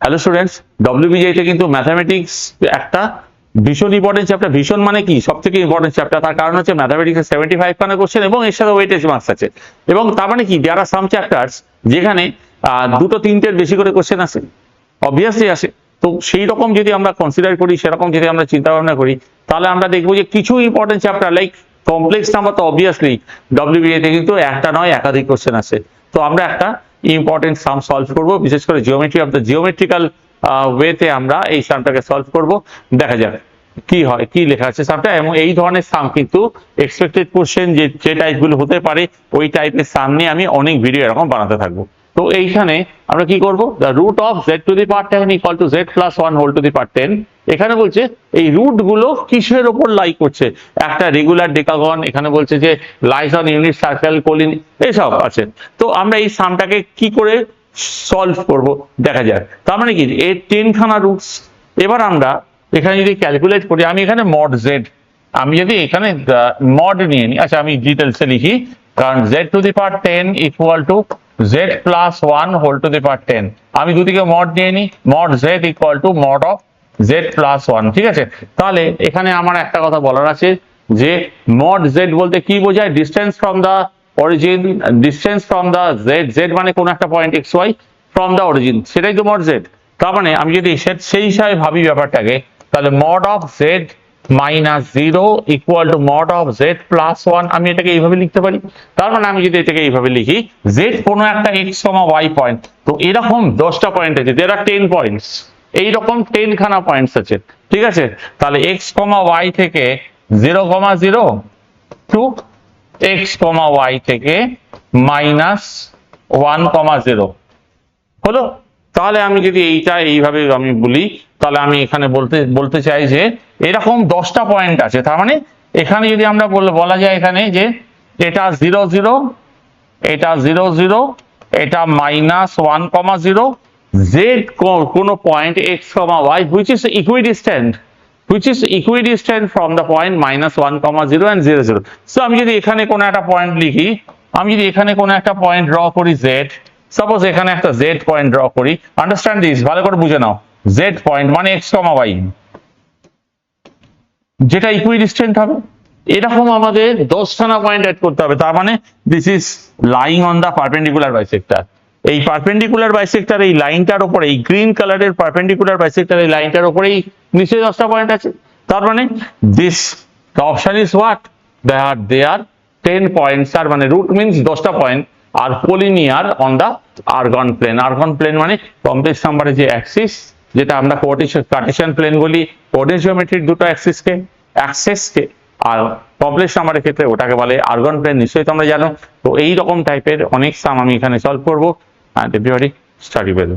Hello students, ডব্লিউবিজিআইতে কিন্তু mathematics একটা ভীষণ ইম্পর্টেন্ট চ্যাপ্টার। ভীষণ মানে কি, সব থেকে ইম্পর্টেন্ট চ্যাপ্টার। তার কারণ হচ্ছে ম্যাথামেটিক্সে 75 খানা কোশ্চেন এবং এর সাথে ওয়েটেজ মার্কস আছে। এবং তার মানে কি, দেয়ার আর সাম চ্যাপ্টার্স যেখানে দুটো তিনটের বেশি করে কোশ্চেন আসে, অবভিয়াসলি আসে। তো সেই রকম যদি আমরা কনসিডার করি, সেরকম যদি আমরা চিন্তা ভাবনা করি, তাহলে আমরা দেখবো যে কিছু important chapter like complex number, তো অবভিয়াসলি ডব্লিউবিজিআইতে কিন্তু একটা নয় একাধিক কোশ্চেন আসে। তো আমরা একটা ইম্পর্টেন্ট সাম সলভ করব, বিশেষ করে জিওমেট্রি অফ দ্য জিওমেট্রিক্যাল ওয়েতে আমরা এই সামটাকে সলভ করব। দেখা যাক কি হয়, কি লেখা আছে সামটা। এবং এই ধরনের সাম কিন্তু এক্সপেক্টেড কোশ্চেন যে টাইপগুলো হতে পারে, ওই টাইপের সাম নিয়ে আমি অনেক ভিডিও এরকম বানাতে থাকবো। তো এইখানে আমরা কি করব, the root of Z to the power 10 equal to Z plus 1 whole to the power 10। এখানে বলছে এই রুট গুলো কিসের ওপর লাই করছে, একটা রেগুলার ডেকাগন, এখানে বলছে যে লাইস অন ইউনিট সার্কেল, কোলিন, এসব আছে। তো আমরা এই সামটাকে কি করে সলভ করব দেখা যাক। তার মানে কি, এর 10 খানা রুটস। এবার আমরা এখানে যদি ক্যালকুলেট করি, আমি এখানে মড জেড, আমি যদি এখানে মড নিয়ে নিই, আচ্ছা আমি ডিটেলসে লিখি, কারণ Z to the power 10 equal to Z plus 1 whole to the power 10। আমি দুদিকে মড নিয়ে নিই, mod Z equal to mod of Z plus 1। ঠিক আছে, তাহলে এখানে আমার একটা কথা বলার আছে যে মড জেড বলতে কি বোঝায়, distance from the origin, distance from the Z, Z মানে কোন একটা point X Y from the origin, সেটাই তো মড জেড। তার মানে আমি যদি সেই হিসাবে ভাবি ব্যাপারটাকে, তাহলে mod of Z minus 0 equal to mod of Z plus 1, আমি এটাকে এইভাবে লিখতে পারি। তার মানে আমি যদি এটাকে এইভাবে লিখি, জেড কোনো একটা এক্স কমা ওয়াই পয়েন্ট, তো এরকম 10টা পয়েন্ট আছে, দেয়ার আর 10 পয়েন্টস, এইরকম 10 খানা পয়েন্টস আছে। ঠিক আছে, তাহলে এক্স কমা ওয়াই থেকে 0,0 টু এক্স কমা ওয়াই থেকে মাইনাস 1,0 হলো। তাহলে আমি যদি এইটা এইভাবে আমি বলি, তাহলে আমি এখানে বলতে চাই যে এরকম 10টা পয়েন্ট আছে। তার মানে এখানে যদি আমরা বলা যায় এখানে যে এটা 0,0, এটা 0,0, এটা মাইনাস 1,0, জেড কোনো point X comma Y which is equidistant from the point minus 1,0 and 0,0। So আমি যদি এখানে কোনো একটা পয়েন্ট লিখি, আমি যদি এখানে কোনো একটা পয়েন্ট ড্র করি জেড, সাপোজ এখানে একটা জেড পয়েন্ট ড্র করি, আন্ডারস্ট্যান্ড দিস, ভালো করে বুঝে নাও। জেড পয়েন্ট মানে এক্স কমা ওয়াই, যেটা ইকুইডিস্ট্যান্ট হবে, এরকম আমাদের 10খানা পয়েন্ট অ্যাড করতে হবে। তার মানে this is lying on the perpendicular bisector. এই পারপেন্ডিকুলার বাইসেক্টর, এই লাইনটার উপরে, এই গ্রিন কালারের পারপেন্ডিকুলার বাইসেক্টর, এই লাইনটার উপরেই নিশ্চয়ই 10টা পয়েন্ট আছে। তার মানে this the option is what, they are 10 points. আর মানে রুট মিনস 10টা পয়েন্ট, আর collinear on the Argand plane. Argand plane মানে কমপ্লেক্স নাম্বারের যে অ্যাক্সিস, যেটা আমরা কার্টেসিয়ান প্লেন বলি, কোঅর্ডিনেট জিওমেট্রির দুটো অ্যাক্সিসকে, আর কমপ্লেক্স নাম্বারের ক্ষেত্রে ওটাকে বলে আর্গন প্লেন, নিশ্চয়ই তোমরা জানো। তো এই রকম টাইপের অনেক সাম আমি এখানে সলভ করবো। And everybody study well.